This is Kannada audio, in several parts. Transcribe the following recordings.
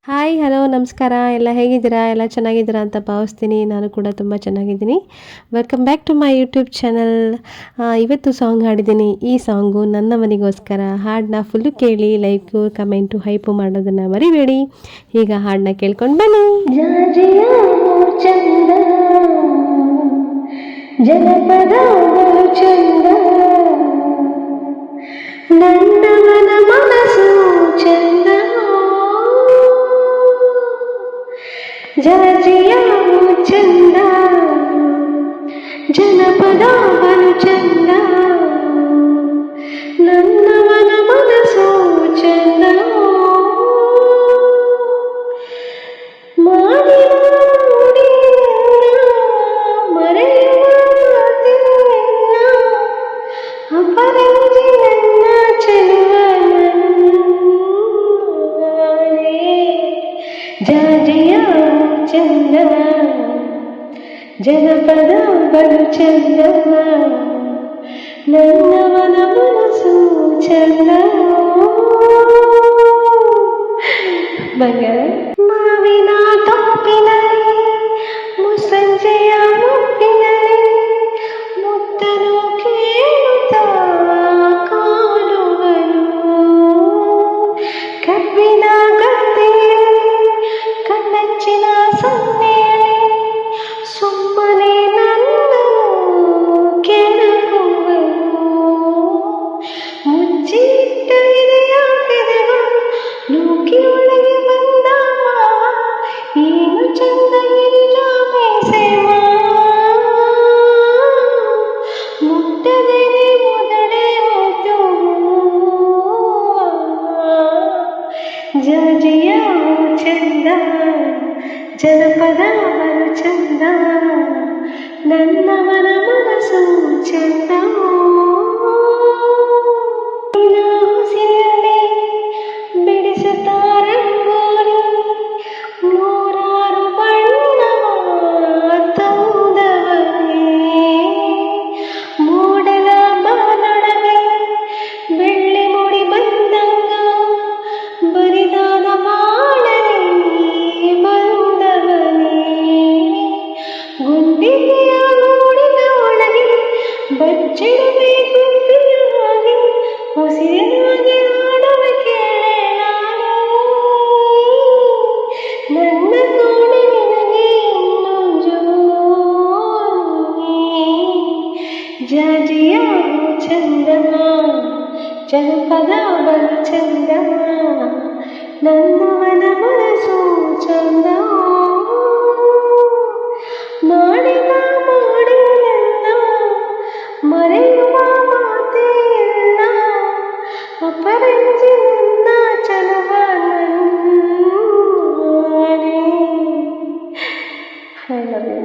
ಹಾಯ್ ಹಲೋ ನಮಸ್ಕಾರ ಎಲ್ಲ ಹೇಗಿದ್ದೀರಾ ಎಲ್ಲ ಚೆನ್ನಾಗಿದ್ದೀರಾ ಅಂತ ಭಾವಿಸ್ತೀನಿ. ನಾನು ಕೂಡ ತುಂಬ ಚೆನ್ನಾಗಿದ್ದೀನಿ. Welcome back to my YouTube channel. ಇವತ್ತು ಸಾಂಗ್ ಹಾಡಿದ್ದೀನಿ. ಈ ಸಾಂಗು ನನ್ನ ಮನೆಗೋಸ್ಕರ. ಹಾಡನ್ನ ಫುಲ್ಲು ಕೇಳಿ, ಲೈಕು ಕಮೆಂಟು ಹೈಪು ಮಾಡೋದನ್ನು ಮರಿಬೇಡಿ. ಈಗ ಹಾಡನ್ನ ಕೇಳ್ಕೊಂಡು ಬನ್ನಿ. ಜಾಜಿಯ ಚಂದ ಜನಪದ ಚಂದ ನನ್ನವನ ಮನಸ್ಸು ಚಂದ ಜಾಜಿಯ ಚಂದ ಜನಪದ ಚಂದ ನನ್ನವನ ಮನಸ್ಸು ಚಂದ ಜಾಜಿಯ ಚಂದ ಜನಪದ ಬಲು ಚಂದ ನನ್ನವನ ಮನಸ್ಸು ಚಂದ ಬಂಗಾರ ಮಾವಿನ ತೋಪಿನಲ್ಲಿ ಮುಸ್ಸಂಜೆಯ ಮುಪ್ಪಿನಲ್ಲಿ ಮುತ್ತನು ಕೇಳುತ್ತಾ ಕಾಲುಗಳು ಕಬ್ಬಿನ ಗದ್ದೆಯಲ್ಲಿ ಕಣ್ಣಚ್ಚಿನ ಸೊನ್ನೆಯಲ್ಲಿ ಸುಮ್ಮನೆ ನನ್ನನ್ನು ಕೆಣಕುವರು ಮುಚ್ಚಿಟ್ಟ ಇದೆಯ ಕೆದೆಗಳು ನೂಕಿ ಒಳಗೆ ಬಂದ ಏನು ಚಂದ ಇರುಜಾಮೆ ಸೇವಾ ಮುಟ್ಟದೆ ಮೊದಲೇ ಹೋತು ಜಾಜಿಯ ಚಂದ ಜನಪದ ಚಂದ ನನ್ನವನ ಮನಸ್ಸು ಚಂದ ಹಸಿರಲ್ಲಿ ಬಿಡಿಸುತ್ತಾರೆ ನೂರಾರು ಬಣ್ಣವ ತಂದವನೇ ಮೂಡಲ ಬಾನೊಳಗೆ ಬೆಳ್ಳಿ ಮುಡಿ ಬಂದಂಗ ಬರಿದಾದ ಮಾಡಲಿ ಬಂದವನೇ ಗುಂಡಿಗೆಯ ಗೂಡಿನ ಒಳಗೆ ಬಚ್ಚಿಡಬೇಕು ಹಾಗೆ ಉಸಿರಿನಾಗೆ ಆಡುವ ಕೇಳೆ ನಾನು ನನ್ನ ಕೋಣೆ ನಿನಗೆ ಇನ್ನೂ ಜೋಡಿ ಜಾಜಿಯ ಚಂದ ಜನಪದ ಬಲು ಚಂದ ನನ್ನವನ ಮನಸ್ಸು ಚಂದ ಮಾಡಿದ ಮಾಡಿದೆಲ್ಲ ಮರೆಯುವ ಮಾತೇ ಇಲ್ಲ ಅಪರಂಜಿ ನನ್ನ ಚಲವ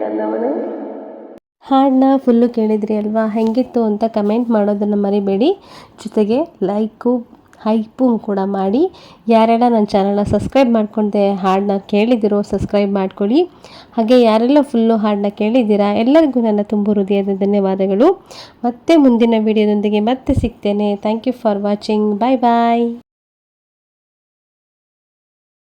ನನ್ನವನು. ಹಾಡನ್ನ ಫುಲ್ಲು ಕೇಳಿದ್ರಿ ಅಲ್ವಾ? ಹೆಂಗಿತ್ತು ಅಂತ ಕಮೆಂಟ್ ಮಾಡೋದನ್ನು ಮರಿಬೇಡಿ. ಜೊತೆಗೆ ಲೈಕು ಹೈಪು ಕೂಡ ಮಾಡಿ. ಯಾರೆಲ್ಲ ನನ್ನ ಚಾನಲ್ನ ಸಬ್ಸ್ಕ್ರೈಬ್ ಮಾಡ್ಕೊಂಡೆ ಹಾಡನ್ನ ಕೇಳಿದಿರೋ ಸಬ್ಸ್ಕ್ರೈಬ್ ಮಾಡ್ಕೊಳ್ಳಿ. ಹಾಗೆ ಯಾರೆಲ್ಲ ಫುಲ್ಲು ಹಾಡನ್ನ ಕೇಳಿದ್ದೀರಾ ಎಲ್ಲರಿಗೂ ನನ್ನ ತುಂಬ ಹೃದಯದ ಧನ್ಯವಾದಗಳು. ಮತ್ತೆ ಮುಂದಿನ ವಿಡಿಯೋದೊಂದಿಗೆ ಮತ್ತೆ ಸಿಗ್ತೇನೆ. Thank you for watching. Bye bye.